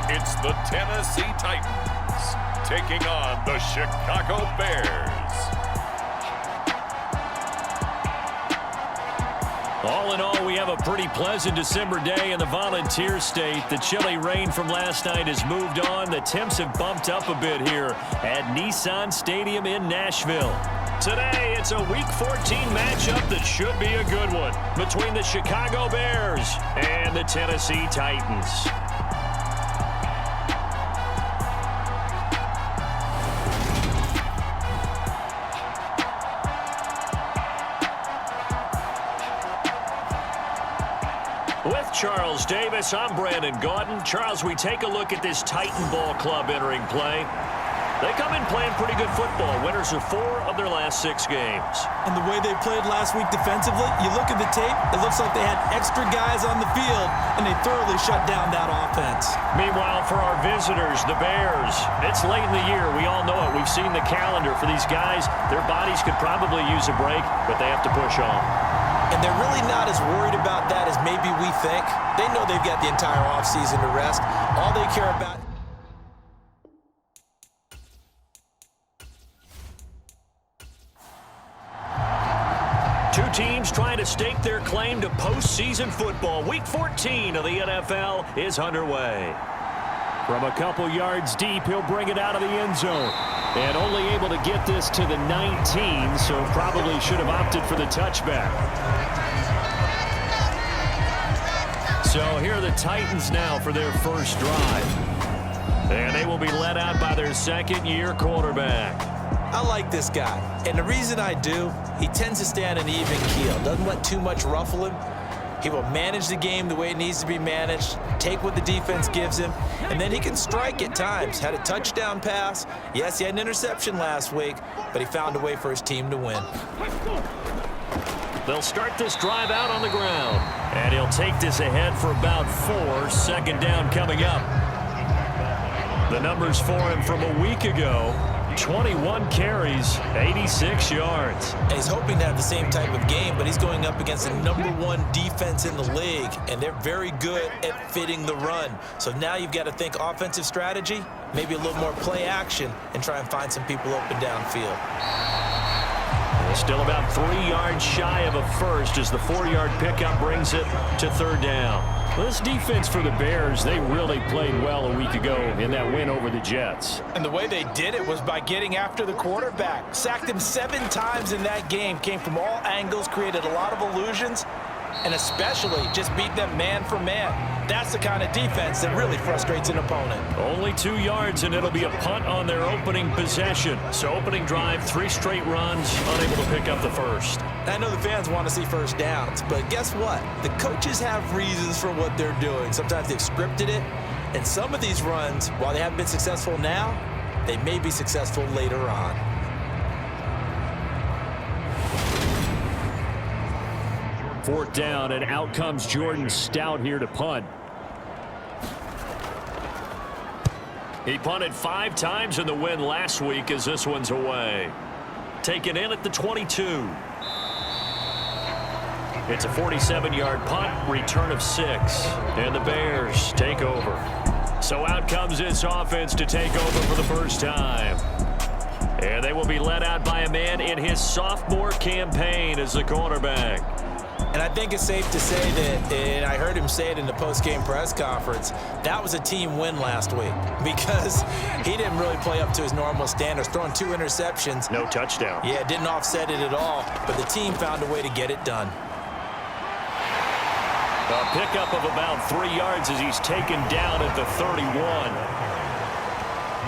it's the Tennessee Titans taking on the Chicago Bears. All in all, we have a pretty pleasant December day in the Volunteer State. The chilly rain from last night has moved on. The temps have bumped up a bit here at Nissan Stadium in Nashville. Today, it's a Week 14 matchup that should be a good one between the Chicago Bears and the Tennessee Titans. With Charles Davis, I'm Brandon Gaudin. Charles, we take a look at this Titan Ball Club entering play. They come in playing pretty good football. Winners of 4 of their last 6 games. And the way they played last week defensively, you look at the tape, it looks like they had extra guys on the field, and they thoroughly shut down that offense. Meanwhile, for our visitors, the Bears, it's late in the year. We all know it. We've seen the calendar for these guys. Their bodies could probably use a break, but they have to push on. And they're really not as worried about that as maybe we think. They know they've got the entire offseason to rest. All they care about... Two teams trying to stake their claim to postseason football. Week 14 of the NFL is underway. From a couple yards deep, he'll bring it out of the end zone. And only able to get this to the 19, so probably should have opted for the touchback. So here are the Titans now for their first drive. And they will be led out by their second-year quarterback. I like this guy, and the reason I do, he tends to stay on an even keel. Doesn't let too much ruffle him. He will manage the game the way it needs to be managed, take what the defense gives him, and then he can strike at times. Had a touchdown pass. Yes, he had an interception last week, but he found a way for his team to win. They'll start this drive out on the ground, and he'll take this ahead for about 4. Second down coming up. The numbers for him from a week ago: 21 carries, 86 yards. And he's hoping to have the same type of game, but he's going up against the #1 defense in the league, and they're very good at fitting the run. So now you've got to think offensive strategy, maybe a little more play action, and try and find some people open downfield. Still about 3 yards shy of a first as the 4-yard pickup brings it to third down. Well, this defense for the Bears, they really played well a week ago in that win over the Jets. And the way they did it was by getting after the quarterback. Sacked him 7 times in that game. Came from all angles, created a lot of illusions, and especially just beat them man for man. That's the kind of defense that really frustrates an opponent. Only 2 yards, and it'll be a punt on their opening possession. So opening drive, 3 straight runs, unable to pick up the first. I know the fans want to see first downs, but guess what? The coaches have reasons for what they're doing. Sometimes they've scripted it, and some of these runs, while they haven't been successful now, they may be successful later on. Fourth down, and out comes Jordan Stout here to punt. He punted 5 times in the win last week as this one's away. Taken in at the 22. It's a 47-yard punt, return of 6. And the Bears take over. So out comes this offense to take over for the first time. And they will be led out by a man in his sophomore campaign as the quarterback. And I think it's safe to say that, and I heard him say it in the post-game press conference, that was a team win last week because he didn't really play up to his normal standards, throwing 2 interceptions. No touchdown. Yeah, didn't offset it at all, but the team found a way to get it done. A pickup of about 3 yards as he's taken down at the 31.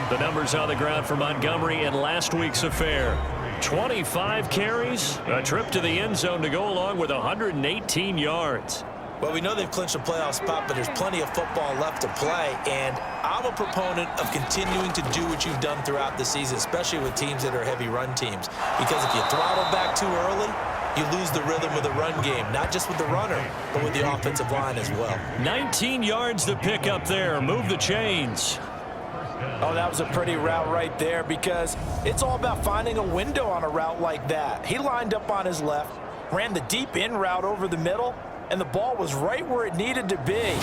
The numbers on the ground for Montgomery in last week's affair: 25 carries, a trip to the end zone to go along with 118 yards. Well, we know they've clinched a playoff spot, but there's plenty of football left to play, and I'm a proponent of continuing to do what you've done throughout the season, especially with teams that are heavy run teams, because if you throttle back too early, you lose the rhythm of the run game, not just with the runner, but with the offensive line as well. 19 yards to pick up there. Move the chains. Oh, that was a pretty route right there because it's all about finding a window on a route like that. He lined up on his left, ran the deep in route over the middle, and the ball was right where it needed to be.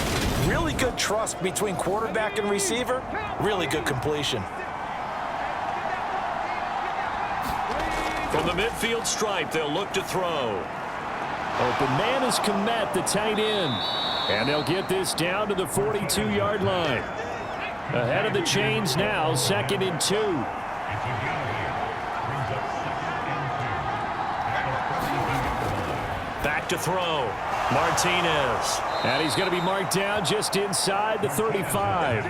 Really good trust between quarterback and receiver. Really good completion. From the midfield stripe, they'll look to throw. Open man is Komet, the tight end. And they'll get this down to the 42-yard line. Ahead of the chains now, 2nd and 2. Back to throw. Martinez. And he's going to be marked down just inside the 35.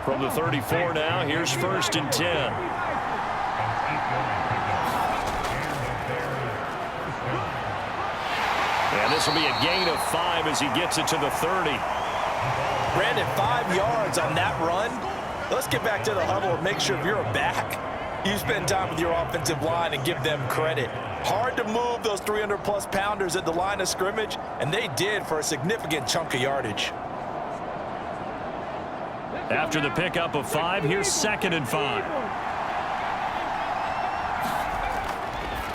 From the 34 now, here's 1st and 10. And this will be a gain of 5 as he gets it to the 30. Brandon, 5 yards on that run. Let's get back to the huddle and make sure if you're a back, you spend time with your offensive line and give them credit. Hard to move those 300-plus pounders at the line of scrimmage, and they did for a significant chunk of yardage. After the pickup of 5, here's 2nd and 5.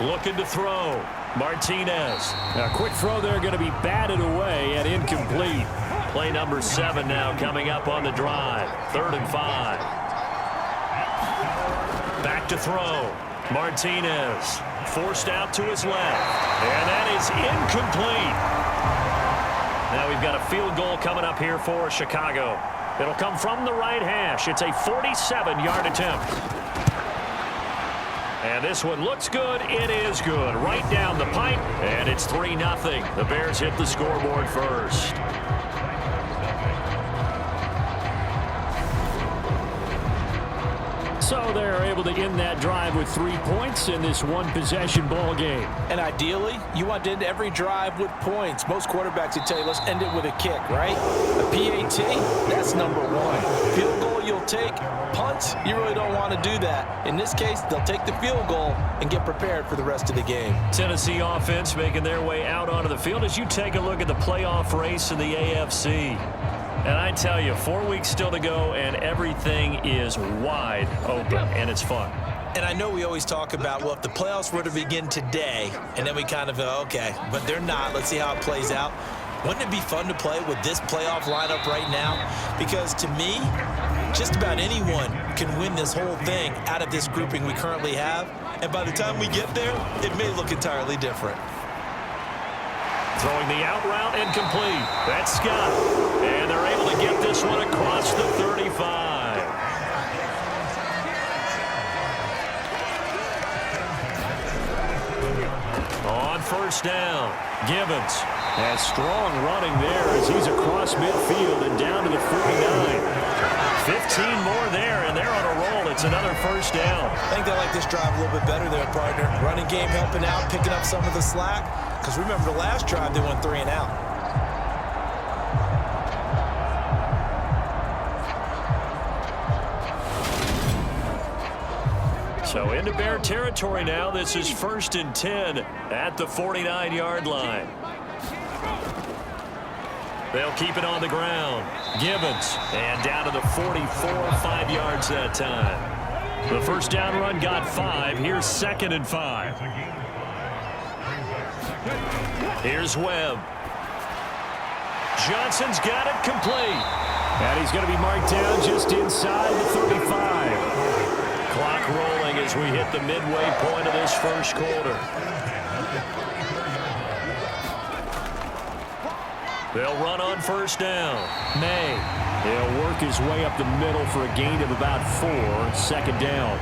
Looking to throw. Martinez. A quick throw there going to be batted away and incomplete. Play number 7 now coming up on the drive. 3rd and 5. Back to throw. Martinez forced out to his left. And that is incomplete. Now we've got a field goal coming up here for Chicago. It'll come from the right hash. It's a 47-yard attempt. And this one looks good. It is good. Right down the pipe. And it's 3-0. The Bears hit the scoreboard first. So they're able to end that drive with 3 points in this one-possession ball game. And ideally, you want to end every drive with points. Most quarterbacks would tell you, let's end it with a kick, right? A PAT, that's number 1. Field goal you'll take. Punts, you really don't want to do that. In this case, they'll take the field goal and get prepared for the rest of the game. Tennessee offense making their way out onto the field as you take a look at the playoff race in the AFC. And I tell you, 4 weeks still to go, and everything is wide open, and it's fun. And I know we always talk about, well, if the playoffs were to begin today, and then we kind of go, okay, but they're not. Let's see how it plays out. Wouldn't it be fun to play with this playoff lineup right now? Because to me, just about anyone can win this whole thing out of this grouping we currently have. And by the time we get there, it may look entirely different. Throwing the out route incomplete. That's Scott. And they're able to get this one across the 35. On 1st down, Gibbons has strong running there as he's across midfield and down to the 49. 15 more there, and they're on a roll. It's another 1st down. I think they like this drive a little bit better there, partner. Running game helping out, picking up some of the slack. Because remember, the last drive, they went 3 and out. So into Bear territory now. This is 1st and 10 at the 49-yard line. They'll keep it on the ground. Gibbons, and down to the 44, 5 yards that time. The 1st down run got 5. Here's 2nd and 5. Here's Webb. Johnson's got it complete. And he's going to be marked down just inside the 35. Clock rolling as we hit the midway point of this 1st quarter. They'll run on 1st down. May. He'll work his way up the middle for a gain of about 4. 2nd down.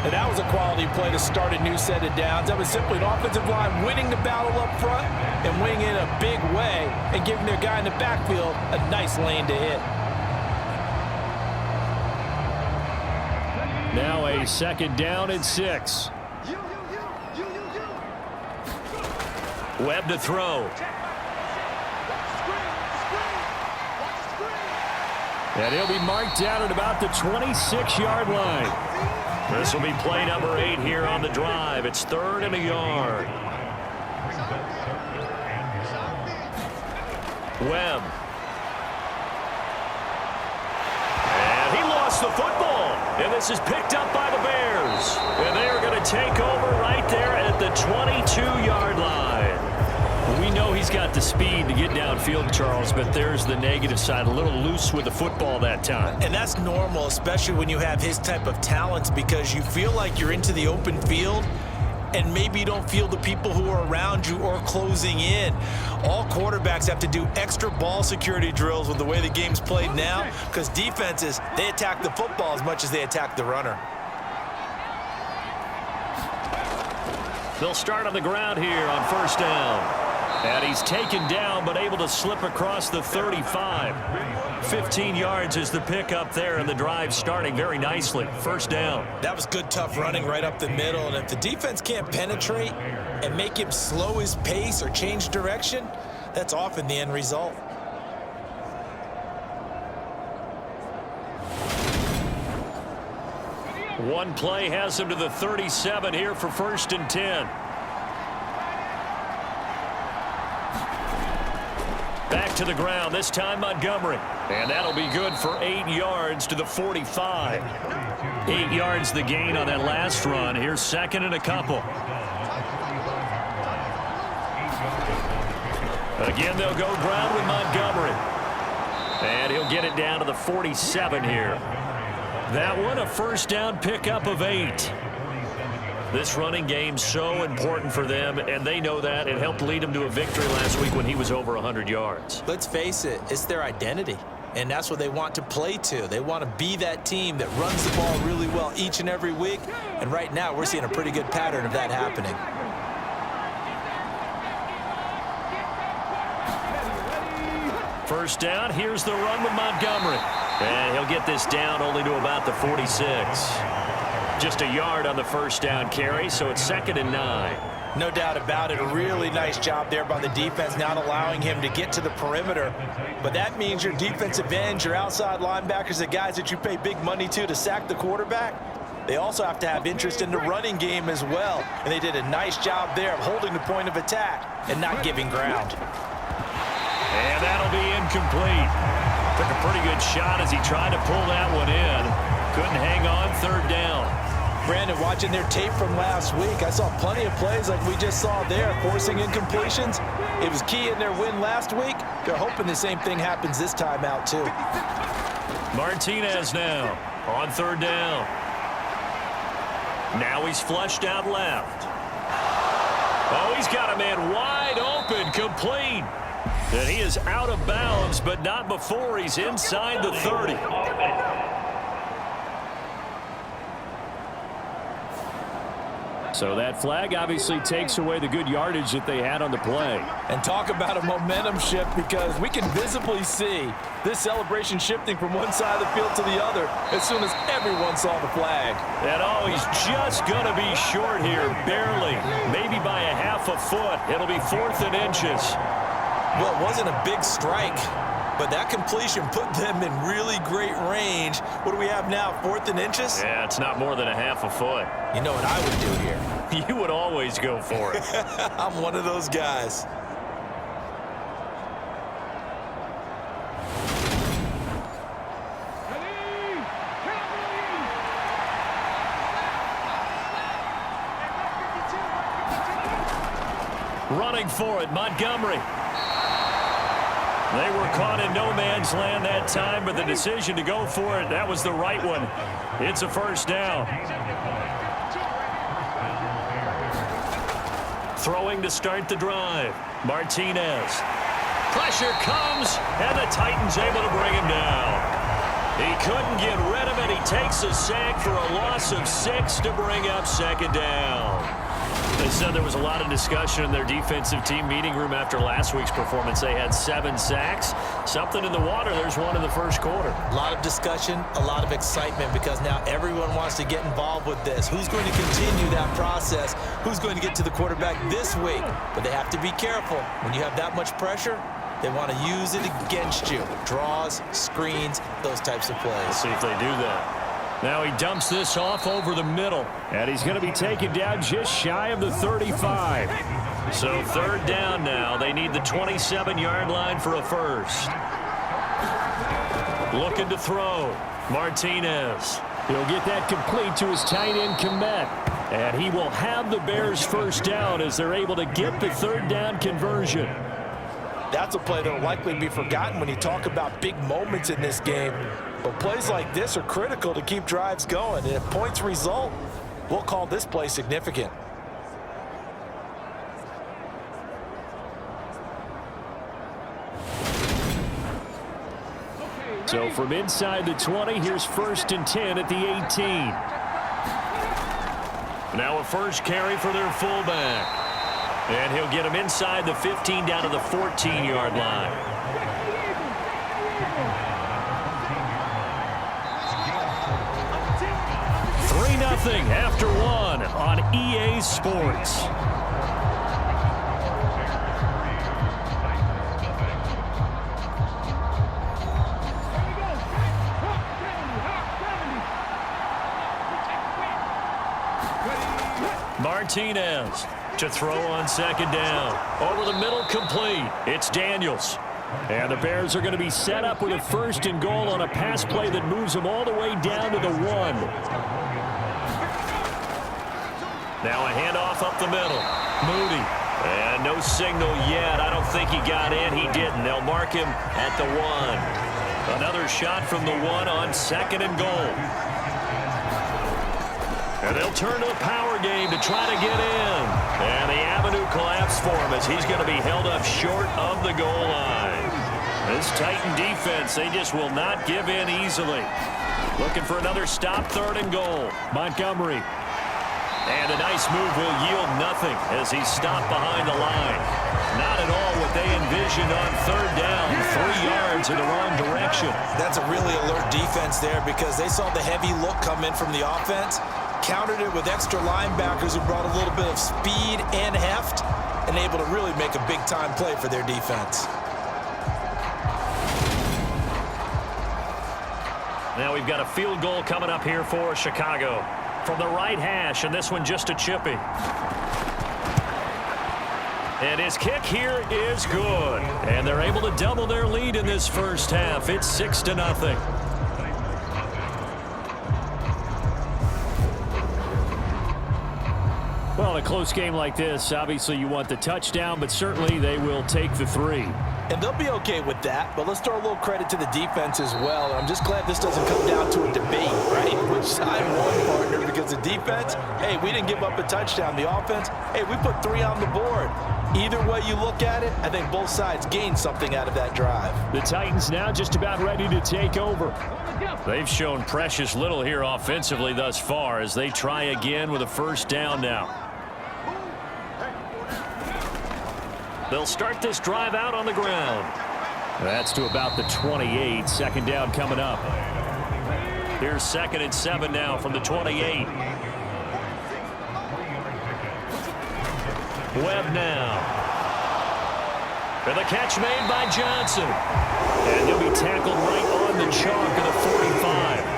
And that was a quality play to start a new set of downs. That was simply an offensive line winning the battle up front and winning in a big way and giving their guy in the backfield a nice lane to hit. Now a 2nd down and 6. Webb to throw. And he'll be marked down at about the 26-yard line. This will be play number 8 here on the drive. It's 3rd and a yard. Webb. And he lost the football. And this is picked up by the Bears. And they are going to take over right there at the 22-yard line. We know he's got the speed to get downfield, Charles, but there's the negative side. A little loose with the football that time. And that's normal, especially when you have his type of talents, because you feel like you're into the open field and maybe you don't feel the people who are around you or closing in. All quarterbacks have to do extra ball security drills with the way the game's played now, because defenses, they attack the football as much as they attack the runner. They'll start on the ground here on first down. And he's taken down but able to slip across the 35. 15 yards is the pickup there, and the drive starting very nicely. First down. That was good, tough running right up the middle. And if the defense can't penetrate and make him slow his pace or change direction, that's often the end result. One play has him to the 37 here for first and 10. Back to the ground, this time Montgomery. And that'll be good for 8 yards to the 45. 8 yards the gain on that last run. Here's second and a couple. Again, they'll go ground with Montgomery. And he'll get it down to the 47 here. That one, a first down pickup of 8. This running game so important for them, and they know that. It helped lead them to a victory last week when he was over 100 yards. Let's face it, it's their identity, and that's what they want to play to. They want to be that team that runs the ball really well each and every week, and right now we're seeing a pretty good pattern of that happening. First down, here's the run with Montgomery. And he'll get this down only to about the 46. Just a yard on the first down carry, so it's second and 9. No doubt about it. A really nice job there by the defense, not allowing him to get to the perimeter. But that means your defensive ends, your outside linebackers, the guys that you pay big money to sack the quarterback, they also have to have interest in the running game as well. And they did a nice job there of holding the point of attack and not giving ground. And that'll be incomplete. Took a pretty good shot as he tried to pull that one in. Couldn't hang on, third down. Brandon, watching their tape from last week, I saw plenty of plays like we just saw there, forcing incompletions. It was key in their win last week. They're hoping the same thing happens this time out, too. Martinez now on third down. Now he's flushed out left. Oh, he's got a man wide open, complete. And he is out of bounds, but not before he's inside the 30. So that flag obviously takes away the good yardage that they had on the play. And talk about a momentum shift, because we can visibly see this celebration shifting from one side of the field to the other as soon as everyone saw the flag. And oh, he's just going to be short here, barely, maybe by a half a foot. It'll be 4th and inches. Well, it wasn't a big strike, but that completion put them in really great range. What do we have now, 4th and inches? Yeah, it's not more than a half a foot. You know what I would do here? You would always go for it. I'm one of those guys. Running for it, Montgomery. They were caught in no man's land that time, but the decision to go for it, that was the right one. It's a first down. Throwing to start the drive. Martinez. Pressure comes, and the Titans able to bring him down. He couldn't get rid of it. He takes a sack for a loss of 6 to bring up second down. They said there was a lot of discussion in their defensive team meeting room after last week's performance. They had 7 sacks. Something in the water. There's one in the first quarter. A lot of discussion, a lot of excitement, because now everyone wants to get involved with this. Who's going to continue that process? Who's going to get to the quarterback this week? But they have to be careful. When you have that much pressure, they want to use it against you. Draws, screens, those types of plays. Let's see if they do that. Now he dumps this off over the middle, and he's going to be taken down just shy of the 35. So third down now. They need the 27-yard line for a first. Looking to throw. Martinez. He'll get that complete to his tight end, Kmet. And he will have the Bears first down as they're able to get the third down conversion. That's a play that will likely be forgotten when you talk about big moments in this game. But plays like this are critical to keep drives going. And if points result, we'll call this play significant. So from inside the 20, here's 1st and 10 at the 18. Now a first carry for their fullback. And he'll get him inside the 15 down to the 14-yard line. Nothing after one on EA Sports. Martinez to throw on 2nd down. Over the middle, complete. It's Daniels. And the Bears are going to be set up with a 1st and goal on a pass play that moves them all the way down to the 1. Now a handoff up the middle. Moody. And no signal yet. I don't think he got in. He didn't. They'll mark him at the 1. Another shot from the 1 on 2nd and goal. And they'll turn to the power game to try to get in. And the avenue collapsed for him as he's going to be held up short of the goal line. This Titan defense, they just will not give in easily. Looking for another stop, 3rd and goal. Montgomery. And a nice move will yield nothing as he's stopped behind the line. Not at all what they envisioned on 3rd down, 3 yards in the wrong direction. That's a really alert defense there because they saw the heavy look come in from the offense, countered it with extra linebackers who brought a little bit of speed and heft, and able to really make a big-time play for their defense. Now we've got a field goal coming up here for Chicago. From the right hash, and this one just a chippy. And his kick here is good. And they're able to double their lead in this first half. It's 6-0. Well, a close game like this, obviously you want the touchdown, but certainly they will take the 3. And they'll be okay with that, but let's throw a little credit to the defense as well. And I'm just glad this doesn't come down to a debate, right? Which side won, partner? Because the defense, hey, we didn't give up a touchdown. The offense, hey, we put 3 on the board. Either way you look at it, I think both sides gained something out of that drive. The Titans now just about ready to take over. They've shown precious little here offensively thus far as they try again with a 1st down now. They'll start this drive out on the ground. That's to about the 28. 2nd down coming up. Here's 2nd and 7 now from the 28. Webb now. And the catch made by Johnson. And he'll be tackled right on the chalk of the 45.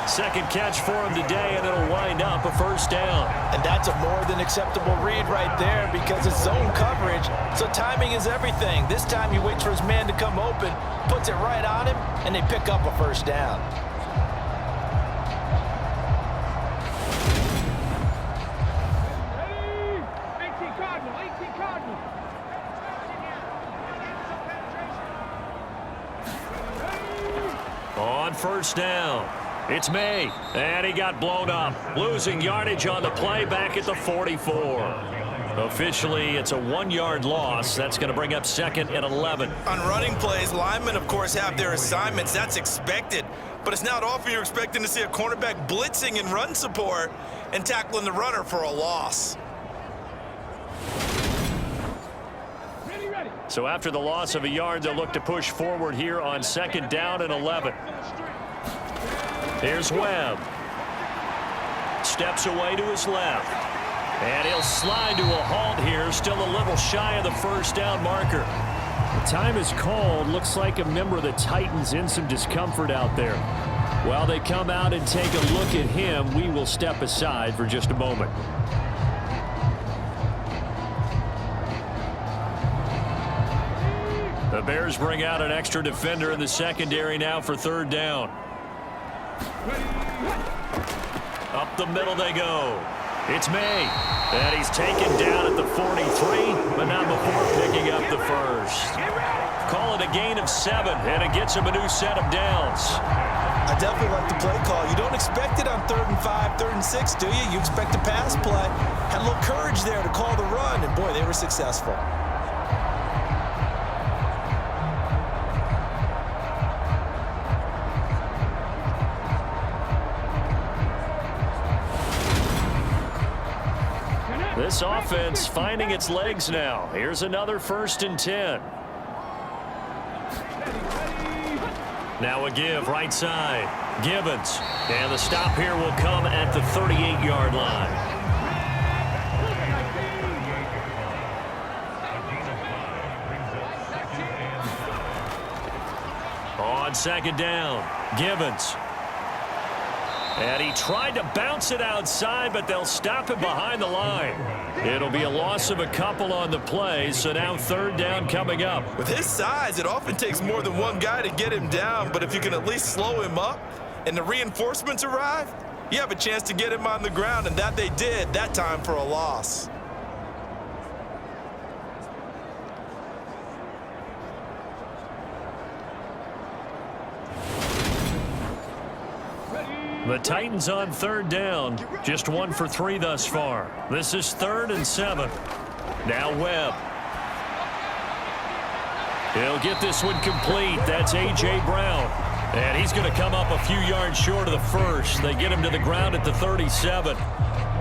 2nd catch for him today, and it'll wind up a 1st down. And that's a more than acceptable read right there because it's zone coverage, so timing is everything. This time he waits for his man to come open, puts it right on him, and they pick up a 1st down. On 1st down. It's May, and he got blown up. Losing yardage on the play back at the 44. Officially, it's a 1-yard loss. That's going to bring up 2nd and 11. On running plays, linemen, of course, have their assignments. That's expected. But it's not often you're expecting to see a cornerback blitzing in run support and tackling the runner for a loss. So after the loss of a yard, they'll look to push forward here on 2nd down and 11. Here's Webb. Steps away to his left. And he'll slide to a halt here. Still a little shy of the 1st down marker. The time is called. Looks like a member of the Titans in some discomfort out there. While they come out and take a look at him, we will step aside for just a moment. The Bears bring out an extra defender in the secondary now for 3rd down. Up the middle they go. It's May. And he's taken down at the 43, but not before picking up the first. Call it a gain of 7, and it gets him a new set of downs. I definitely like the play call. You don't expect it on 3rd and 5, 3rd and 6, do you? You expect a pass play. Had a little courage there to call the run, and boy, they were successful. This offense finding its legs now. Here's another 1st and 10. Now a give right side. Gibbons. And the stop here will come at the 38-yard line. On 2nd down, Gibbons. And he tried to bounce it outside, but they'll stop him behind the line. It'll be a loss of a couple on the play, so now 3rd down coming up. With his size, it often takes more than one guy to get him down, but if you can at least slow him up and the reinforcements arrive, you have a chance to get him on the ground, and that they did, that time for a loss. The Titans on 3rd down, just 1 for 3 thus far. This is 3rd and 7. Now Webb. He'll get this one complete. That's A.J. Brown. And he's going to come up a few yards short of the first. They get him to the ground at the 37.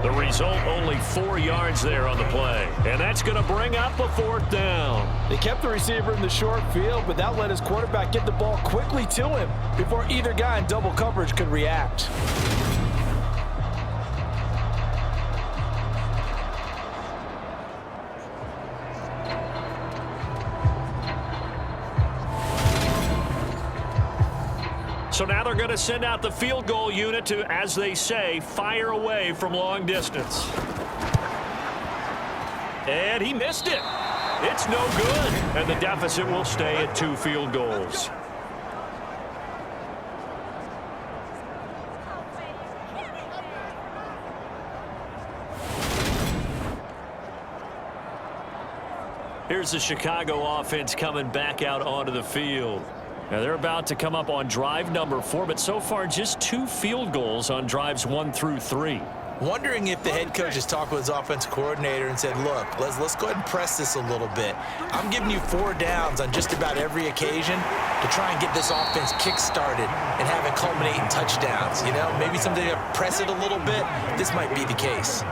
The result, only 4 yards there on the play. And that's going to bring up a 4th down. They kept the receiver in the short field, but that let his quarterback get the ball quickly to him before either guy in double coverage could react. So now they're going to send out the field goal unit to, as they say, fire away from long distance. And he missed it. It's no good. And the deficit will stay at 2 field goals. Here's the Chicago offense coming back out onto the field. Now they're about to come up on drive number 4, but so far just 2 field goals on drives 1 through 3. Wondering if the head coach has talked with his offensive coordinator and said, look, let's go ahead and press this a little bit. I'm giving you 4 downs on just about every occasion to try and get this offense kick-started and have it culminate in touchdowns. You know, maybe someday to press it a little bit. This might be the case.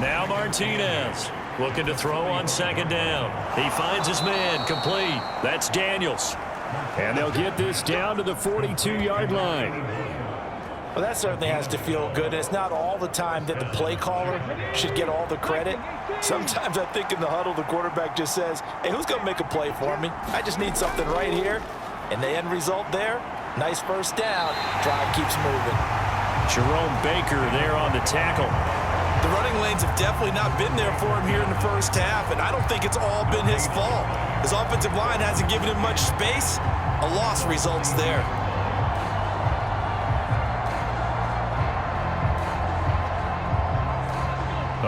Now Martinez. Looking to throw on 2nd down. He finds his man complete. That's Daniels. And they'll get this down to the 42-yard line. Well, that certainly has to feel good. It's not all the time that the play caller should get all the credit. Sometimes I think in the huddle, the quarterback just says, hey, who's going to make a play for me? I just need something right here. And the end result there, nice 1st down. Drive keeps moving. Jerome Baker there on the tackle. The running lanes have definitely not been there for him here in the first half, and I don't think it's all been his fault. His offensive line hasn't given him much space. A loss results there.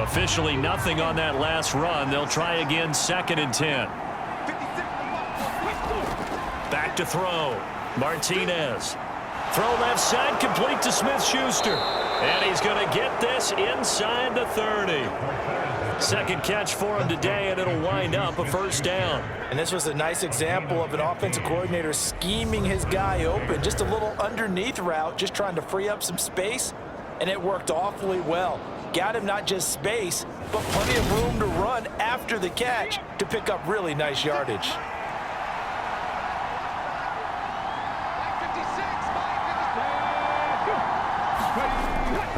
Officially nothing on that last run. They'll try again 2nd and 10. Back to throw. Martinez. Throw left side, complete to Smith-Schuster. And he's going to get this inside the 30. 2nd catch for him today, and it'll wind up a 1st down. And this was a nice example of an offensive coordinator scheming his guy open. Just a little underneath route, just trying to free up some space, and it worked awfully well. Got him not just space, but plenty of room to run after the catch to pick up really nice yardage.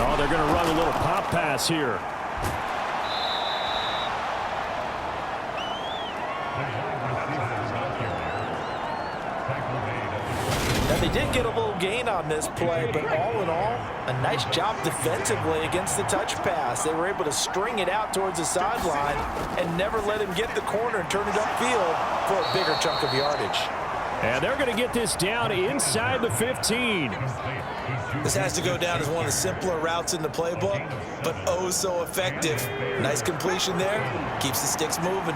Oh, they're going to run a little pop pass here. Now, they did get a little gain on this play, but all in all, a nice job defensively against the touch pass. They were able to string it out towards the sideline and never let him get the corner and turn it upfield for a bigger chunk of yardage. And they're going to get this down inside the 15. This has to go down as one of the simpler routes in the playbook, but oh so effective. Nice completion there. Keeps the sticks moving.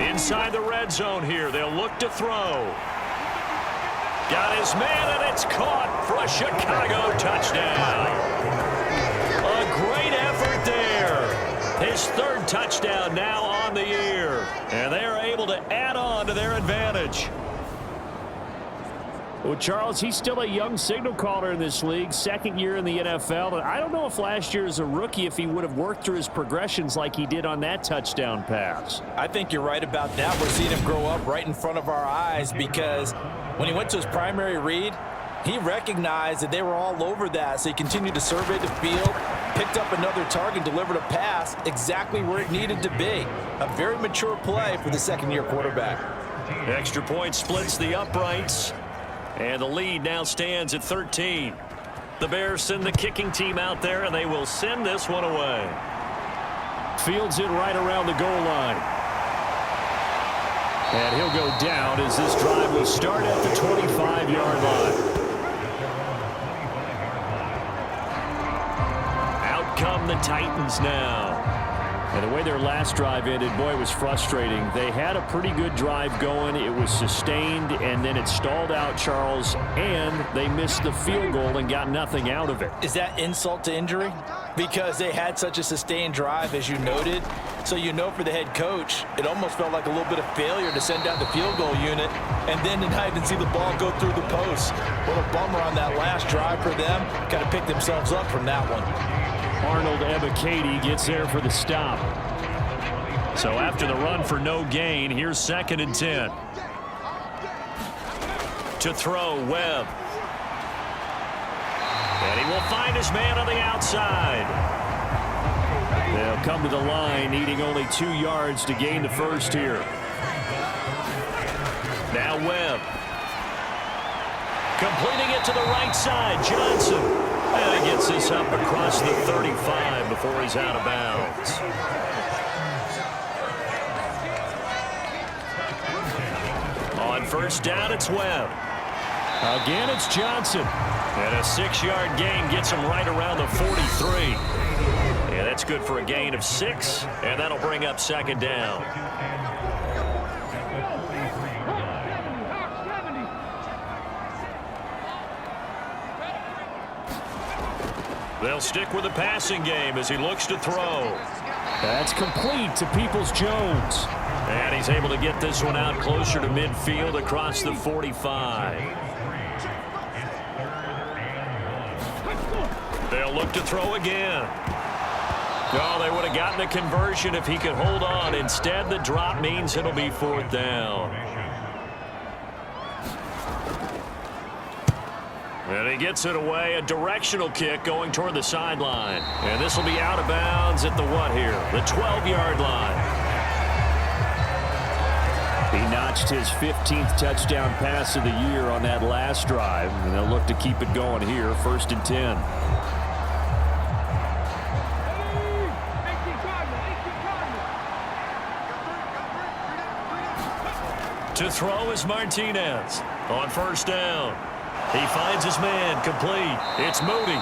Inside the red zone here. They'll look to throw. Got his man, and it's caught for a Chicago touchdown. A great effort there. His third touchdown now on the year. And they are able to add on to their advantage. Well, Charles, he's still a young signal caller in this league, second year in the NFL. And I don't know if last year as a rookie, if he would have worked through his progressions like he did on that touchdown pass. I think you're right about that. We're seeing him grow up right in front of our eyes because when he went to his primary read, he recognized that they were all over that, so he continued to survey the field, picked up another target, delivered a pass exactly where it needed to be. A very mature play for the second-year quarterback. Extra point splits the uprights, and the lead now stands at 13. The Bears send the kicking team out there, and they will send this one away. Fields it right around the goal line. And he'll go down as this drive will start at the 25-yard line. Out come the Titans now. And the way their last drive ended, boy, it was frustrating. They had a pretty good drive going. It was sustained, and then it stalled out, Charles, and they missed the field goal and got nothing out of it. Is that insult to injury? Because they had such a sustained drive, as you noted. So you know for the head coach, it almost felt like a little bit of failure to send down the field goal unit and then to not even see the ball go through the post. What a bummer on that last drive for them. Kind of picked themselves up from that one. Arnold Ebiketie gets there for the stop. So after the run for no gain, here's 2nd and 10. To throw, Webb. And he will find his man on the outside. They'll come to the line, needing only 2 yards to gain the first here. Now Webb. Completing it to the right side, Johnson. And he gets this up across the 35 before he's out of bounds. On first down, it's Webb. Again, it's Johnson. And a 6-yard gain gets him right around the 43. Yeah, that's good for a gain of 6, and that'll bring up 2nd down. They'll stick with the passing game as he looks to throw. That's complete to Peoples-Jones. And he's able to get this one out closer to midfield across the 45. They'll look to throw again. Oh, they would have gotten the conversion if he could hold on. Instead, the drop means it'll be 4th down. And he gets it away, a directional kick going toward the sideline. And this will be out of bounds at the what here? The 12-yard line. He notched his 15th touchdown pass of the year on that last drive. And they'll look to keep it going here, 1st and 10. To throw is Martinez on first down. He finds his man, complete. It's Moody.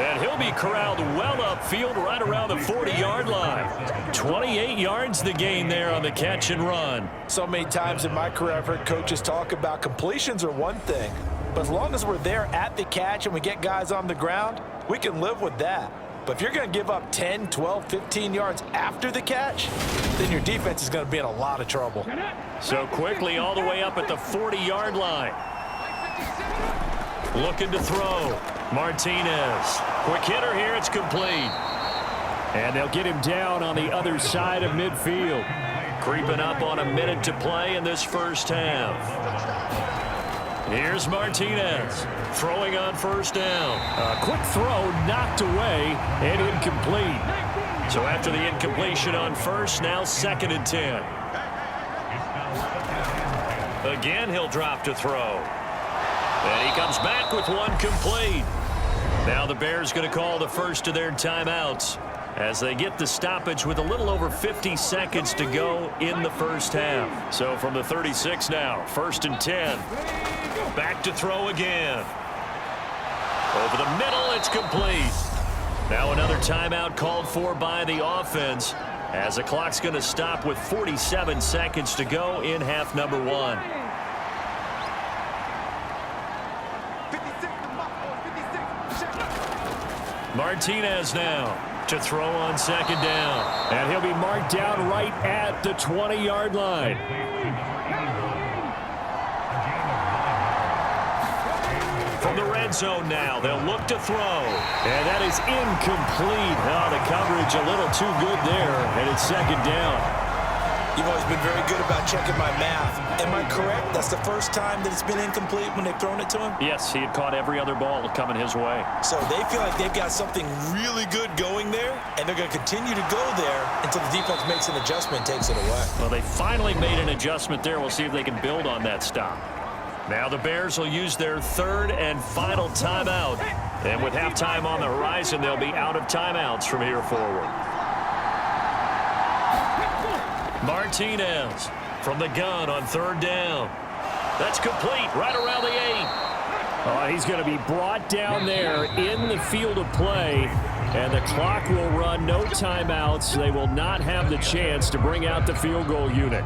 And he'll be corralled well upfield right around the 40-yard line. 28 yards the gain there on the catch and run. So many times in my career I've heard coaches talk about completions are one thing, but as long as we're there at the catch and we get guys on the ground, we can live with that. But if you're going to give up 10, 12, 15 yards after the catch, then your defense is going to be in a lot of trouble. So quickly all the way up at the 40-yard line. Looking to throw. Martinez. Quick hitter here. It's complete. And they'll get him down on the other side of midfield. Creeping up on a minute to play in this first half. Here's Martinez. Throwing on first down. A quick throw knocked away and incomplete. So after the incompletion on first, now 2nd and 10. Again, he'll drop to throw. And he comes back with one complete. Now the Bears going to call the first of their timeouts as they get the stoppage with a little over 50 seconds to go in the first half. So from the 36 now, 1st and 10. Back to throw again. Over the middle, it's complete. Now another timeout called for by the offense, as the clock's going to stop with 47 seconds to go in half number 1. Martinez now to throw on 2nd down. And he'll be marked down right at the 20-yard line. From the red zone now, they'll look to throw. And that is incomplete. Oh, the coverage a little too good there, and it's 2nd down. You've always been very good about checking my math. Am I correct? That's the first time that it's been incomplete when they've thrown it to him? Yes, he had caught every other ball coming his way. So they feel like they've got something really good going there, and they're going to continue to go there until the defense makes an adjustment and takes it away. Well, they finally made an adjustment there. We'll see if they can build on that stop. Now the Bears will use their 3rd and final timeout. And with halftime on the horizon, they'll be out of timeouts from here forward. Martinez from the gun on 3rd down. That's complete right around the 8. Oh, he's going to be brought down there in the field of play. And the clock will run, no timeouts. They will not have the chance to bring out the field goal unit.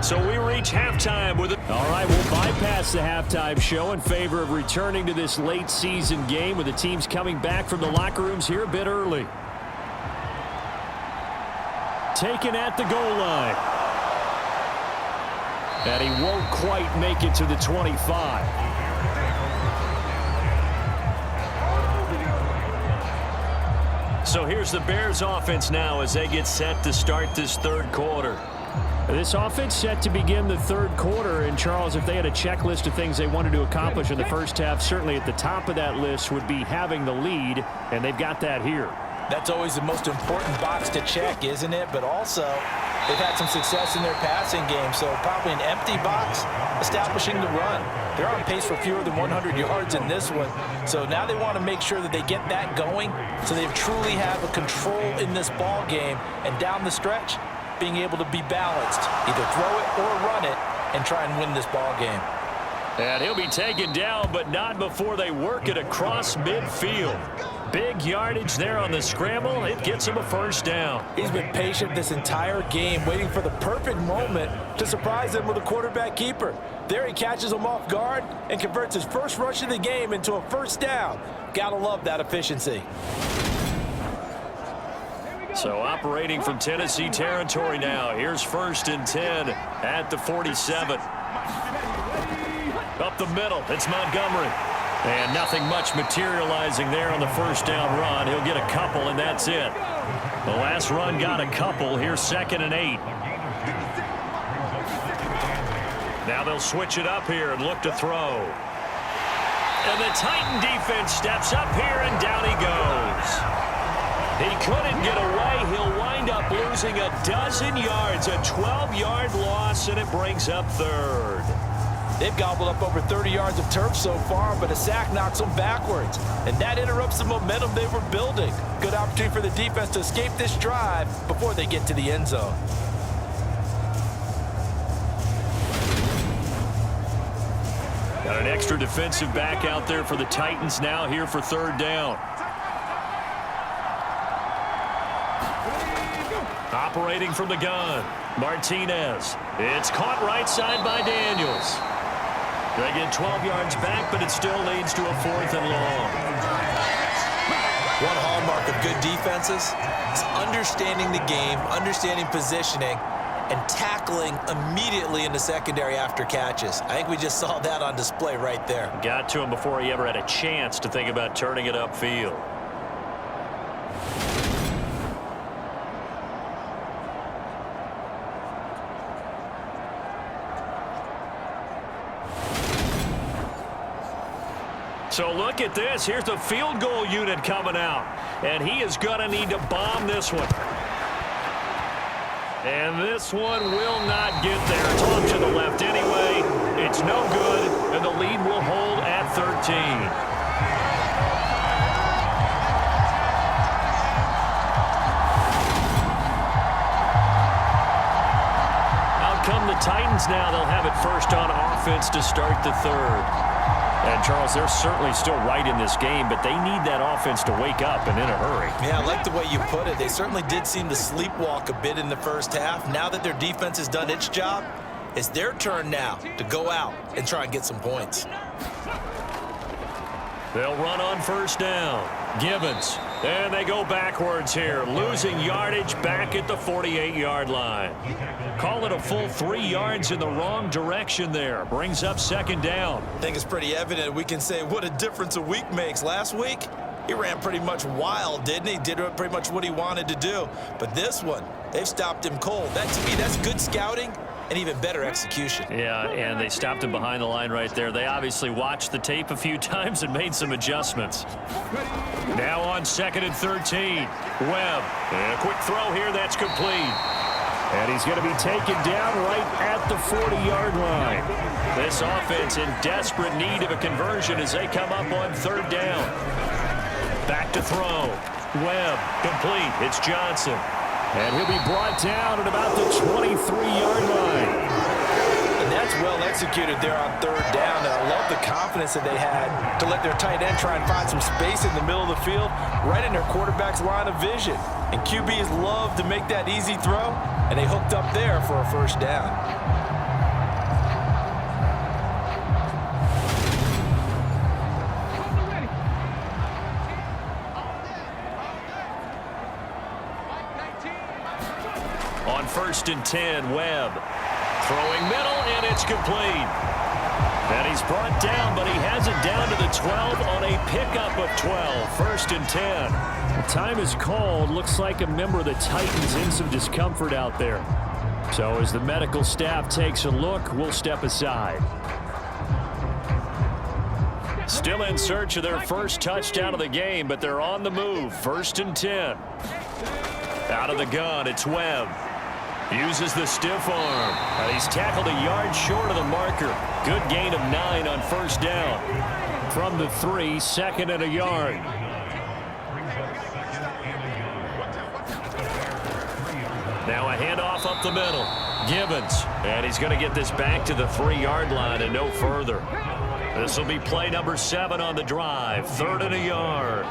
So we reach halftime with it. All right, we'll bypass the halftime show in favor of returning to this late season game with the teams coming back from the locker rooms here a bit early. Taken at the goal line. And he won't quite make it to the 25. So here's the Bears offense now as they get set to start this 3rd quarter. This offense set to begin the 3rd quarter, and Charles, if they had a checklist of things they wanted to accomplish in the first half, certainly at the top of that list would be having the lead, and they've got that here. That's always the most important box to check, isn't it? But also, they've had some success in their passing game, so probably an empty box, establishing the run. They're on pace for fewer than 100 yards in this one, so now they want to make sure that they get that going so they truly have a control in this ball game, and down the stretch, being able to be balanced, either throw it or run it, and try and win this ball game. And he'll be taken down, but not before they work it across midfield. Big yardage there on the scramble. It gets him a 1st down. He's been patient this entire game, waiting for the perfect moment to surprise him with a quarterback keeper. There he catches him off guard and converts his first rush of the game into a 1st down. Gotta love that efficiency. So operating from Tennessee territory now. Here's 1st and 10 at the 47. Up the middle, it's Montgomery. And nothing much materializing there on the 1st down run. He'll get a couple, and that's it. The last run got a couple. Here's 2nd and 8. Now they'll switch it up here and look to throw. And the Titan defense steps up here, and down he goes. He couldn't get away. He'll wind up losing a dozen yards, a 12-yard loss, and it brings up 3rd. They've gobbled up over 30 yards of turf so far, but a sack knocks them backwards. And that interrupts the momentum they were building. Good opportunity for the defense to escape this drive before they get to the end zone. Got an extra defensive back out there for the Titans now here for 3rd down. Operating from the gun, Martinez. It's caught right side by Daniels. They get 12 yards back, but it still leads to a 4th and long. One hallmark of good defenses is understanding the game, understanding positioning, and tackling immediately in the secondary after catches. I think we just saw that on display right there. Got to him before he ever had a chance to think about turning it upfield. So look at this. Here's the field goal unit coming out. And he is going to need to bomb this one. And this one will not get there. It's off to the left anyway. It's no good, and the lead will hold at 13. Titans now, they'll have it first on offense to start the third. And, Charles, they're certainly still right in this game, but they need that offense to wake up and in a hurry. Yeah, I like the way you put it. They certainly did seem to sleepwalk a bit in the first half. Now that their defense has done its job, it's their turn now to go out and try and get some points. They'll run on first down. Gibbons. And they go backwards here, losing yardage back at the 48-yard line. Call it a full 3 yards in the wrong direction there. Brings up second down. I think it's pretty evident. We can say what a difference a week makes. Last week, he ran pretty much wild, didn't he? Did pretty much what he wanted to do. But this one, they've stopped him cold. That, to me, that's good scouting and even better execution. Yeah, and they stopped him behind the line right there. They obviously watched the tape a few times and made some adjustments. Now on 2nd and 13. Webb. And a quick throw here. That's complete. And he's going to be taken down right at the 40-yard line. This offense in desperate need of a conversion as they come up on 3rd down. Back to throw. Webb. Complete. It's Johnson. And he'll be brought down at about the 23-yard line. And that's well executed there on 3rd down. And I love the confidence that they had to let their tight end try and find some space in the middle of the field, right in their quarterback's line of vision. And QBs love to make that easy throw, and they hooked up there for a first down. On 1st and 10, Webb. Throwing middle, and it's complete. And he's brought down, but he has it down to the 12 on a pickup of 12. 1st and 10. The time is called. Looks like a member of the Titans in some discomfort out there. So as the medical staff takes a look, we'll step aside. Still in search of their first touchdown of the game, but they're on the move. 1st and 10. Out of the gun, it's Webb. Uses the stiff arm. And he's tackled a yard short of the marker. Good gain of 9 on 1st down. From the 3, 2nd and a yard. Now a handoff up the middle. Gibbons. And he's going to get this back to the 3-yard line and no further. This will be play number 7 on the drive. 3rd and a yard.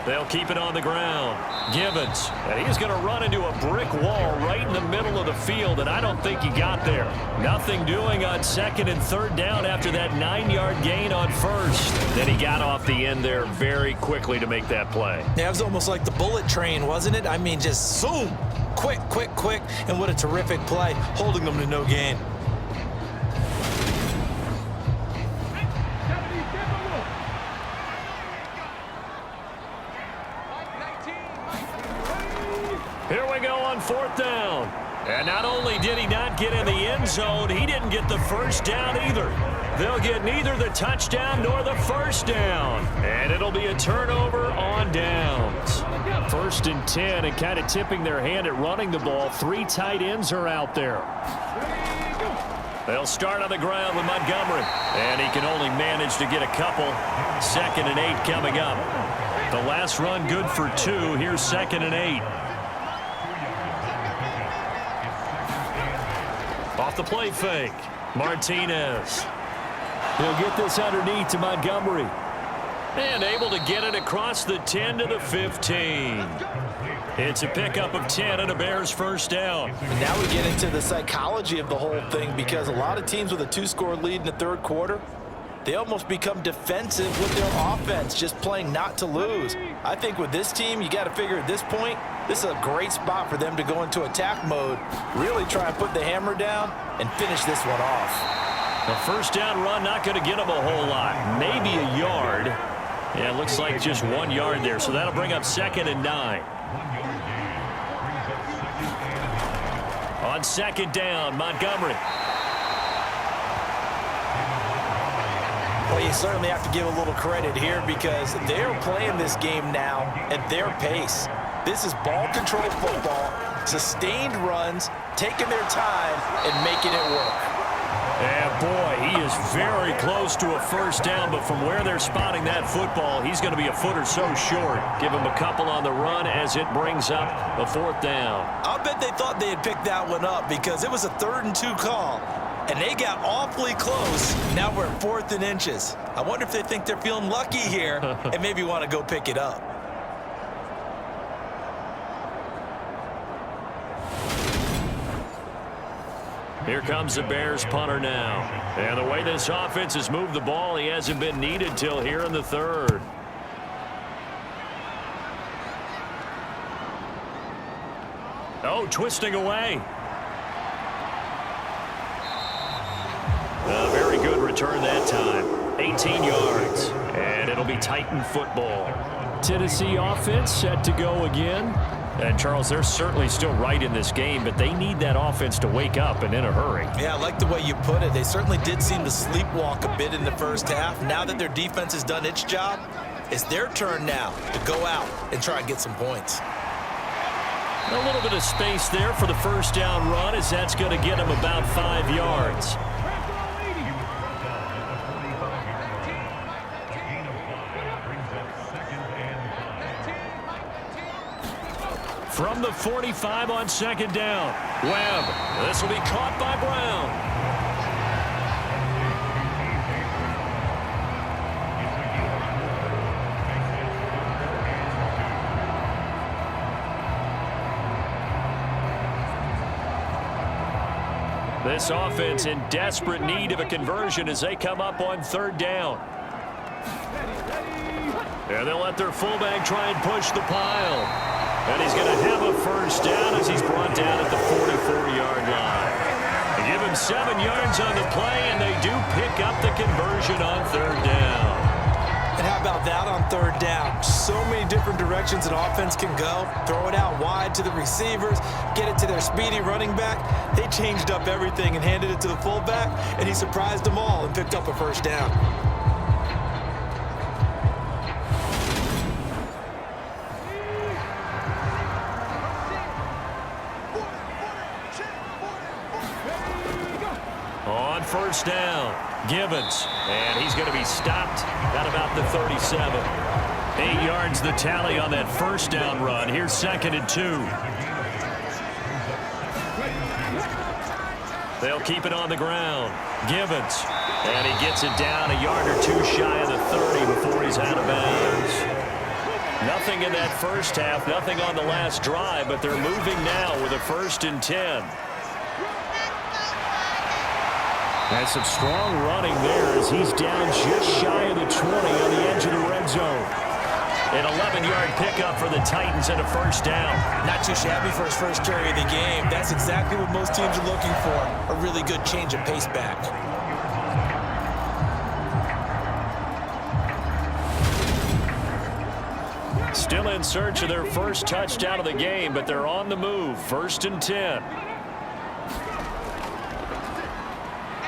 They'll keep it on the ground. Gibbons. And he's going to run into a brick wall right in the middle of the field, and I don't think he got there. Nothing doing on 2nd and 3rd down after that 9-yard gain on 1st. Then he got off the end there very quickly to make that play. Yeah, it was almost like the bullet train, wasn't it? I mean, just zoom. Quick, quick, quick. And what a terrific play, holding them to no gain. Here we go on 4th down. And not only did he not get in the end zone, he didn't get the first down either. They'll get neither the touchdown nor the first down. And it'll be a turnover on downs. 1st and 10, and kind of tipping their hand at running the ball. 3 tight ends are out there. They'll start on the ground with Montgomery. And he can only manage to get a couple. 2nd and 8 coming up. The last run good for 2. Here's 2nd and 8. Off the play fake. Martinez. He'll get this underneath to Montgomery. And able to get it across the 10 to the 15. It's a pickup of 10 and a Bears first down. And now we get into the psychology of the whole thing, because a lot of teams with a 2-score lead in the 3rd quarter, they almost become defensive with their offense, just playing not to lose. I think with this team, you got to figure at this point, this is a great spot for them to go into attack mode, really try and put the hammer down and finish this one off. The first down run not going to get them a whole lot. Maybe a yard. Yeah, it looks like just 1 yard there, so that'll bring up 2nd and 9. On 2nd down, Montgomery. Well, you certainly have to give a little credit here, because they're playing this game now at their pace. This is ball control football, sustained runs, taking their time and making it work. And boy, he is very close to a first down, but from where they're spotting that football, he's going to be a foot or so short. Give him a couple on the run as it brings up a fourth down. I'll bet they thought they had picked that one up because it was a 3rd and 2 call, and they got awfully close. Now we're at 4th and inches. I wonder if they think they're feeling lucky here and maybe want to go pick it up. Here comes the Bears punter now. And the way this offense has moved the ball, he hasn't been needed till here in the 3rd. Oh, twisting away. A very good return that time. 18 yards. And it'll be Titan football. Tennessee offense set to go again. And, Charles, they're certainly still right in this game, but they need that offense to wake up and in a hurry. Yeah, I like the way you put it. They certainly did seem to sleepwalk a bit in the first half. Now that their defense has done its job, it's their turn now to go out and try and get some points. A little bit of space there for the first down run, as that's going to get them about 5 yards. From the 45 on 2nd down. Webb. This will be caught by Brown. This offense in desperate need of a conversion as they come up on 3rd down. And they'll let their fullback try and push the pile. And he's going to have a first down as he's brought down at the 44-yard line. They give him 7 yards on the play, and they do pick up the conversion on 3rd down. And how about that on 3rd down? So many different directions an offense can go. Throw it out wide to the receivers, get it to their speedy running back. They changed up everything and handed it to the fullback, and he surprised them all and picked up a first down. On 1st down, Gibbons, and he's going to be stopped at about the 37. 8 yards the tally on that first down run. Here's 2nd and 2. They'll keep it on the ground. Gibbons, and he gets it down a yard or two shy of the 30 before he's out of bounds. Nothing in that first half, nothing on the last drive, but they're moving now with a 1st and 10. And some strong running there as he's down just shy of the 20 on the edge of the red zone. An 11-yard pickup for the Titans and a first down. Not too shabby for his first carry of the game. That's exactly what most teams are looking for, a really good change of pace back. Still in search of their first touchdown of the game, but they're on the move. 1st and 10.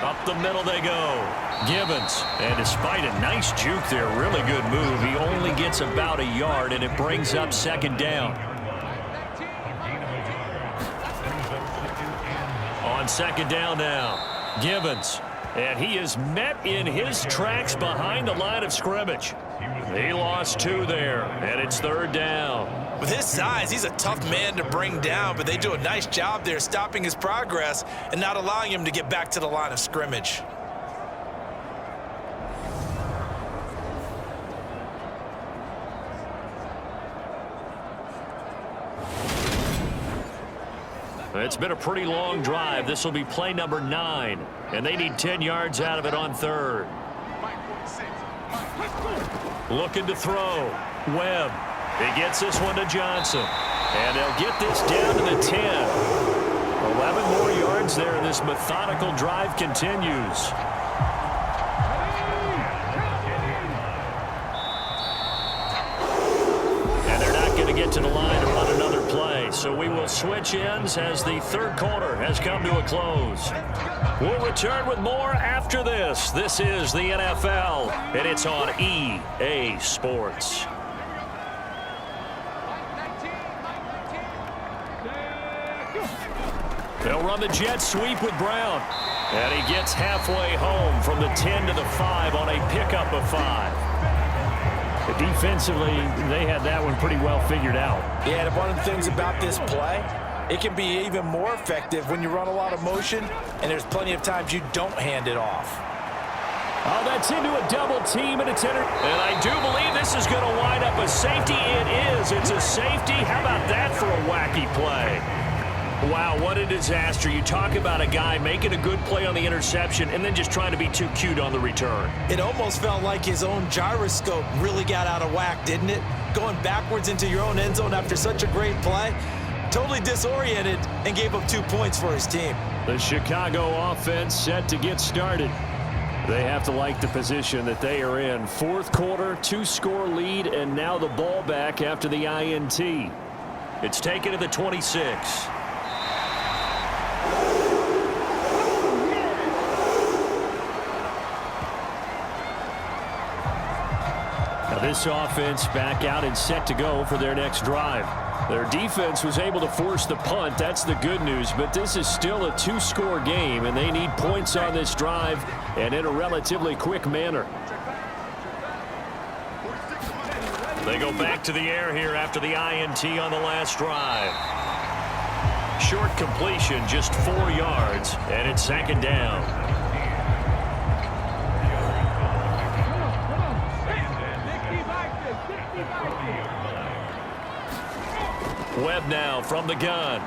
Up the middle they go. Gibbons, and despite a nice juke there, really good move, he only gets about a yard, and it brings up 2nd down. On 2nd down now, Gibbons, and he is met in his tracks behind the line of scrimmage. He lost 2 there, and it's 3rd down. With his size, he's a tough man to bring down, but they do a nice job there stopping his progress and not allowing him to get back to the line of scrimmage. It's been a pretty long drive. This will be play number 9, and they need 10 yards out of it on 3rd. Looking to throw. Webb. He gets this one to Johnson. And they'll get this down to the 10. 11 more yards there. This methodical drive continues. And they're not going to get to the line to run another play. So we will switch ends as the 3rd quarter has come to a close. We'll return with more after this. This is the NFL, and it's on EA Sports. They'll run the jet sweep with Brown. And he gets halfway home from the 10 to the 5 on a pickup of 5. Defensively, they had that one pretty well figured out. Yeah, and one of the things about this play, it can be even more effective when you run a lot of motion, and there's plenty of times you don't hand it off. Oh, that's into a double team, and it's entered. And I do believe this is going to wind up a safety. It is. It's a safety. How about that for a wacky play? Wow, what a disaster. You talk about a guy making a good play on the interception and then just trying to be too cute on the return. It almost felt like his own gyroscope really got out of whack, didn't it? Going backwards into your own end zone after such a great play. Totally disoriented and gave up 2 points for his team. The Chicago offense set to get started. They have to like the position that they are in. Fourth quarter, 2-score lead, and now the ball back after the INT. It's taken to the 26. Now this offense back out and set to go for their next drive. Their defense was able to force the punt. That's the good news, but this is still a 2-score game, and they need points on this drive and in a relatively quick manner. They go back to the air here after the INT on the last drive. Short completion, just 4 yards, and it's second down. Webb now from the gun.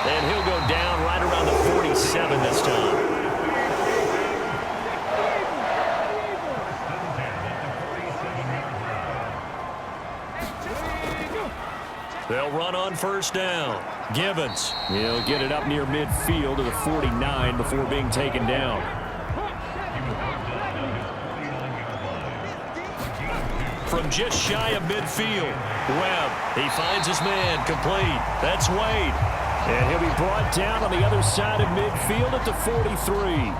And he'll go down right around the 47 this time. They'll run on first down. Gibbons, he'll get it up near midfield to the 49 before being taken down. From just shy of midfield, Webb, he finds his man, complete. That's Wade. And he'll be brought down on the other side of midfield at the 43.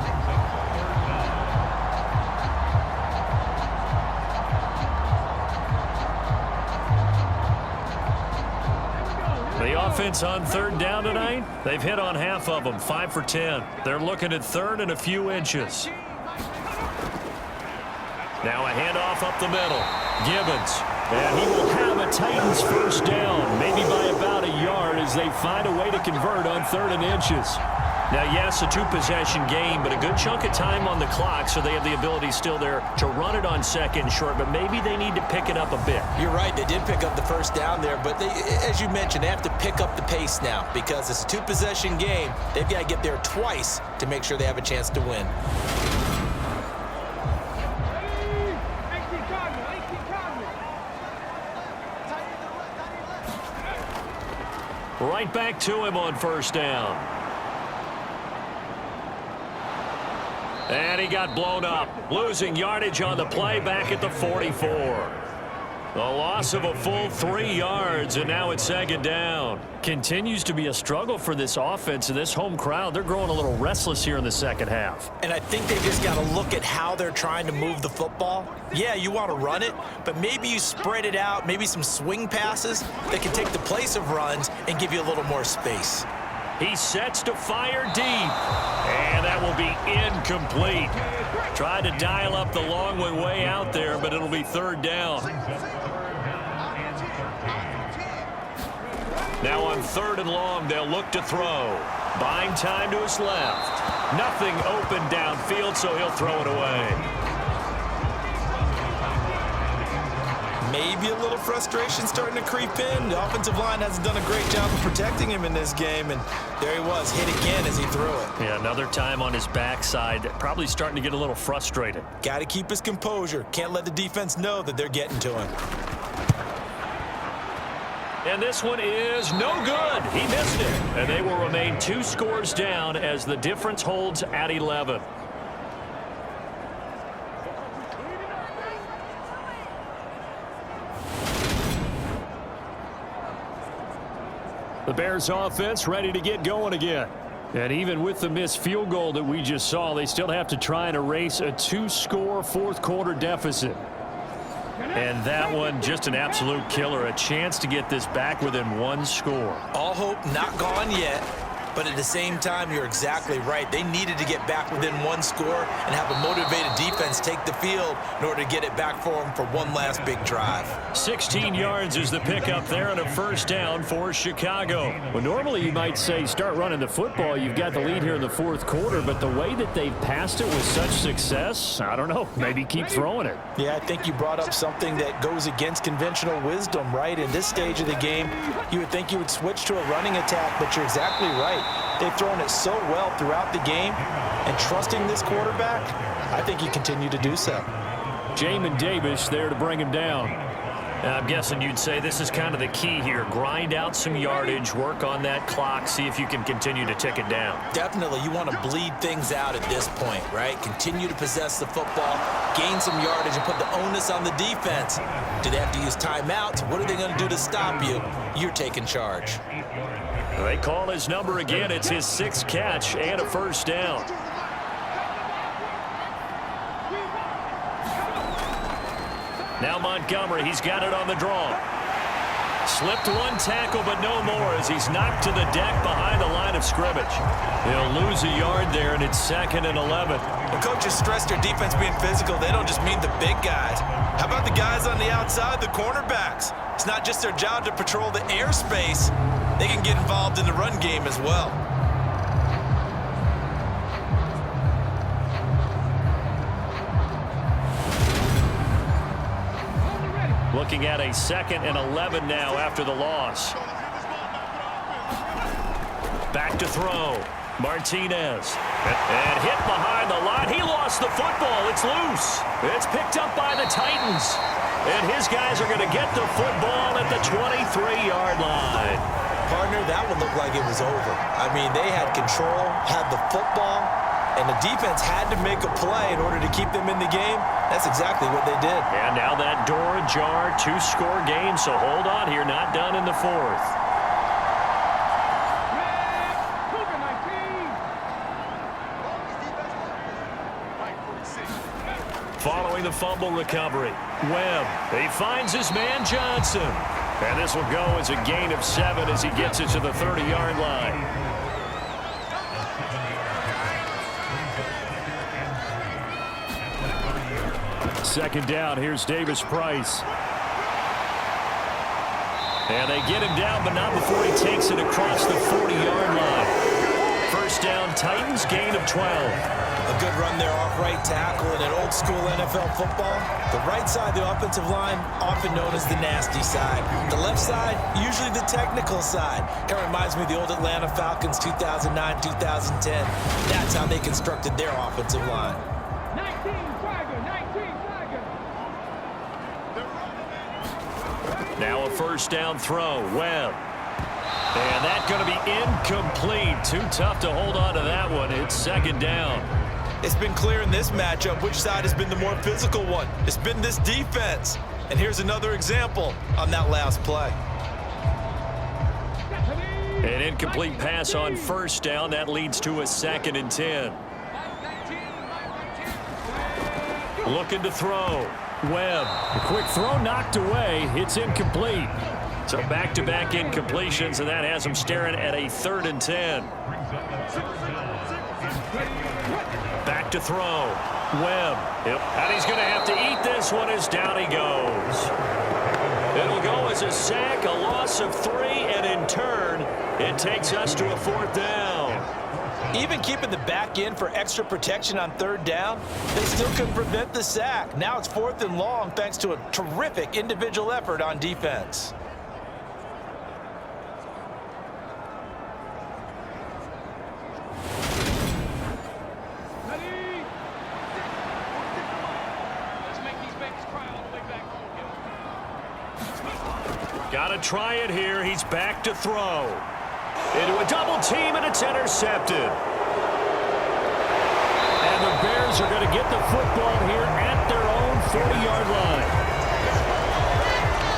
The offense on third down tonight, they've hit on half of them, 5 for 10. They're looking at third and a few inches. Now a handoff up the middle. Gibbons, and he will have a Titans first down, maybe by about a yard as they find a way to convert on third and inches. Now, yes, a 2-possession game, but a good chunk of time on the clock, so they have the ability still there to run it on second short, but maybe they need to pick it up a bit. You're right, they did pick up the first down there, but they, as you mentioned, they have to pick up the pace now because it's a 2-possession game. They've got to get there twice to make sure they have a chance to win. Right back to him on first down. And he got blown up, losing yardage on the play back at the 44. The loss of a full 3 yards, and now it's second down. Continues to be a struggle for this offense and this home crowd. They're growing a little restless here in the second half. And I think they just got to look at how they're trying to move the football. Yeah, you want to run it, but maybe you spread it out, maybe some swing passes that can take the place of runs and give you a little more space. He sets to fire deep, and that will be incomplete. Tried to dial up the long way out there, but it'll be third down. Now on third and long, they'll look to throw. Buying time to his left. Nothing open downfield, so he'll throw it away. Maybe a little frustration starting to creep in. The offensive line hasn't done a great job of protecting him in this game, and there he was, hit again as he threw it. Yeah, another time on his backside, probably starting to get a little frustrated. Got to keep his composure. Can't let the defense know that they're getting to him. And this one is no good. He missed it. And they will remain 2 scores down as the difference holds at 11. The Bears offense ready to get going again. And even with the missed field goal that we just saw, they still have to try and erase a 2-score fourth quarter deficit. And that one just an absolute killer. A chance to get this back within one score. All hope not gone yet. But at the same time, you're exactly right. They needed to get back within one score and have a motivated defense take the field in order to get it back for them for one last big drive. 16 yards is the pickup there and a first down for Chicago. Well, normally you might say start running the football. You've got the lead here in the fourth quarter, but the way that they've passed it with such success, I don't know, maybe keep throwing it. Yeah, I think you brought up something that goes against conventional wisdom, right? In this stage of the game, you would think you would switch to a running attack, but you're exactly right. They've thrown it so well throughout the game, and trusting this quarterback, I think you continue to do so. Jamin Davis there to bring him down. I'm guessing you'd say this is kind of the key here. Grind out some yardage, work on that clock, see if you can continue to tick it down. Definitely, you want to bleed things out at this point, right? Continue to possess the football, gain some yardage, and put the onus on the defense. Do they have to use timeouts? What are they going to do to stop you? You're taking charge. They call his number again. It's his 6th catch and a first down. Now Montgomery, he's got it on the draw. Slipped one tackle, but no more as he's knocked to the deck behind the line of scrimmage. He'll lose a yard there, and it's 2nd and 11. When coaches stress their defense being physical, they don't just mean the big guys. How about the guys on the outside, the cornerbacks? It's not just their job to patrol the airspace. They can get involved in the run game as well. Looking at a 2nd and 11 now after the loss. Back to throw. Martinez. And hit behind the line. He lost the football. It's loose. It's picked up by the Titans. And his guys are going to get the football at the 23-yard line. Partner, that would look like it was over. I mean, they had control, had the football, and the defense had to make a play in order to keep them in the game. That's exactly what they did. And now that door ajar, 2-score game, so hold on here, not done in the 4th. Following the fumble recovery, Webb, he finds his man Johnson. And this will go as a gain of 7 as he gets it to the 30-yard line. Second down, here's Davis Price. And they get him down, but not before he takes it across the 40-yard line. First down, Titans, gain of 12. A good run there off right tackle. In an old-school NFL football, the right side of the offensive line, often known as the nasty side. The left side, usually the technical side. Kind of reminds me of the old Atlanta Falcons 2009, 2010. That's how they constructed their offensive line. 19 Tiger. Now a first down throw, Webb. And that's going to be incomplete. Too tough to hold on to that one. It's second down. It's been clear in this matchup which side has been the more physical one. It's been this defense. And here's another example on that last play. An incomplete pass on first down. That leads to a 2nd and 10. Looking to throw. Webb. A quick throw knocked away. It's incomplete. So back-to-back incompletions, and that has him staring at a 3rd and 10. Back to throw. Webb. Yep. And he's going to have to eat this one as down he goes. It'll go as a sack, a loss of 3, and in turn, it takes us to a 4th down. Even keeping the back end for extra protection on 3rd down, they still couldn't prevent the sack. Now it's 4th and long thanks to a terrific individual effort on defense. Got to try it here. He's back to throw. Into a double team, and it's intercepted. And the Bears are going to get the football here at their own 40-yard line.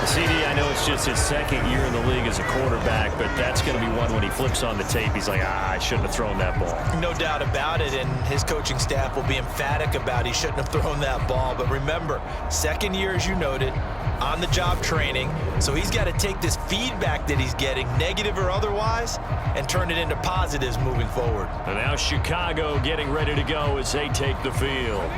CD, I know it's just his second year in the league as a quarterback, but that's going to be one when he flips on the tape. He's like, I shouldn't have thrown that ball. No doubt about it, and his coaching staff will be emphatic about he shouldn't have thrown that ball. But remember, second year, as you noted, on-the-job training, so he's got to take this feedback that he's getting, negative or otherwise, and turn it into positives moving forward. And now Chicago getting ready to go as they take the field.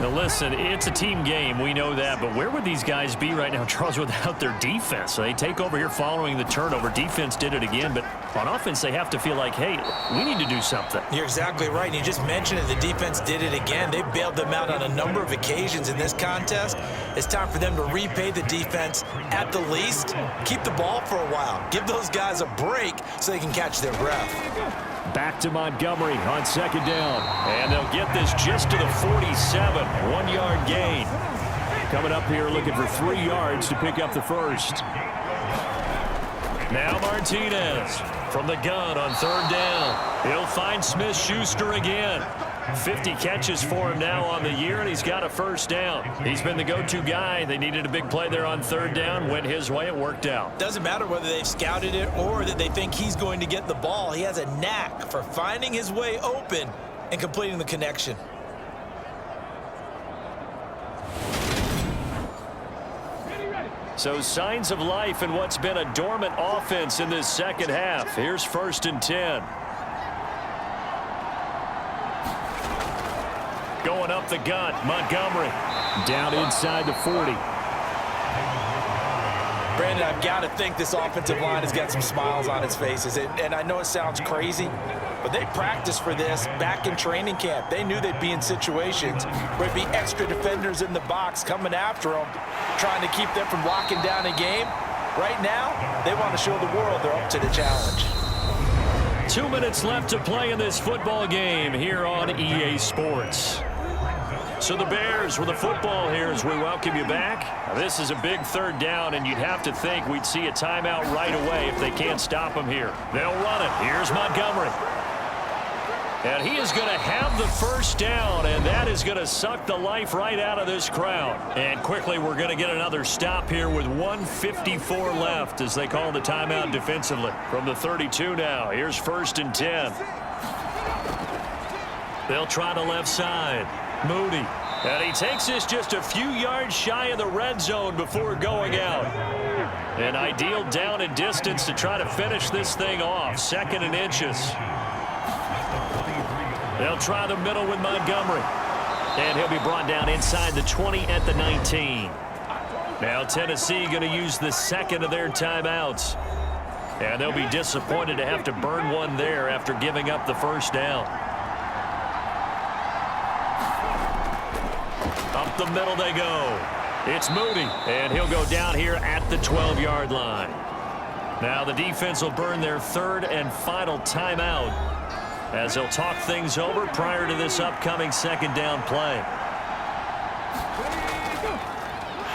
Now listen, it's a team game, we know that, but where would these guys be right now, Charles, without their defense? So they take over here following the turnover. Defense did it again, but on offense they have to feel like, hey, we need to do something. You're exactly right, and you just mentioned it. The defense did it again. They bailed them out on a number of occasions in this contest. It's time for them to repay the defense at the least. Keep the ball for a while. Give those guys a break so they can catch their breath. Back to Montgomery on second down. And they'll get this just to the 47. 1-yard gain. Coming up here looking for 3 yards to pick up the first. Now Martinez from the gun on third down. He'll find Smith-Schuster again. 50 catches for him now on the year, and he's got a first down. He's been the go-to guy. They needed a big play there on third down. Went his way. It worked out. Doesn't matter whether they've scouted it or that they think he's going to get the ball. He has a knack for finding his way open and completing the connection. So signs of life in what's been a dormant offense in this second half. Here's 1st and 10. Going up the gut, Montgomery. Down inside the 40. Brandon, I've got to think this offensive line has got some smiles on its faces. And I know it sounds crazy, but they practiced for this back in training camp. They knew they'd be in situations where it'd be extra defenders in the box coming after them, trying to keep them from locking down a game. Right now, they want to show the world they're up to the challenge. 2 minutes left to play in this football game here on EA Sports. So the Bears with the football here as we welcome you back. Now this is a big third down, and you'd have to think we'd see a timeout right away if they can't stop them here. They'll run it. Here's Montgomery. And he is going to have the first down, and that is going to suck the life right out of this crowd. And quickly we're going to get another stop here with 1:54 left as they call the timeout defensively. From the 32 now, here's 1st and 10. They'll try the left side. Moody. And he takes this just a few yards shy of the red zone before going out. An ideal down and distance to try to finish this thing off. 2nd and inches. They'll try the middle with Montgomery. And he'll be brought down inside the 20 at the 19. Now Tennessee going to use the second of their timeouts. And they'll be disappointed to have to burn one there after giving up the first down. Up the middle they go. It's Moody, and he'll go down here at the 12-yard line. Now the defense will burn their 3rd and final timeout as they'll talk things over prior to this upcoming 2nd down play.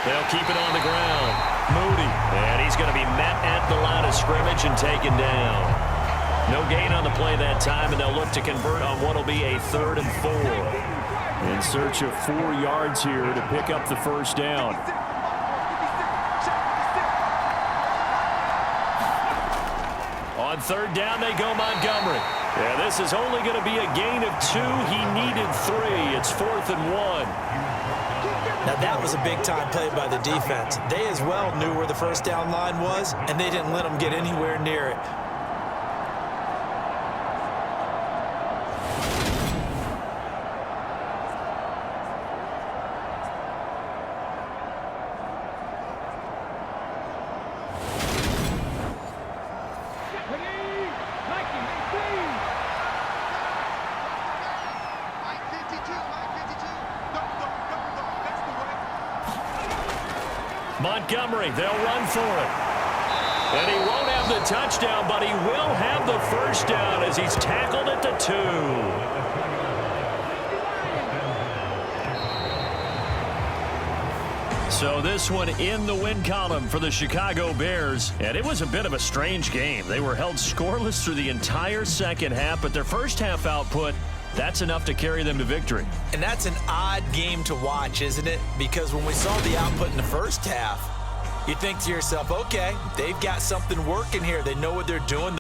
They'll keep it on the ground. Moody, and he's going to be met at the line of scrimmage and taken down. No gain on the play that time, and they'll look to convert on what will be a 3rd and 4. In search of 4 yards here to pick up the first down. On 3rd down, they go Montgomery. Yeah, this is only going to be a gain of 2. He needed 3. It's 4th and 1. Now, that was a big-time play by the defense. They as well knew where the first down line was, and they didn't let them get anywhere near it. Montgomery, they'll run for it. And he won't have the touchdown, but he will have the first down as he's tackled at the 2. So this one in the win column for the Chicago Bears. And it was a bit of a strange game. They were held scoreless through the entire second half, but their first half output, that's enough to carry them to victory. And that's an odd game to watch, isn't it? Because when we saw the output in the first half, You think to yourself, okay, they've got something working here. They know what they're doing.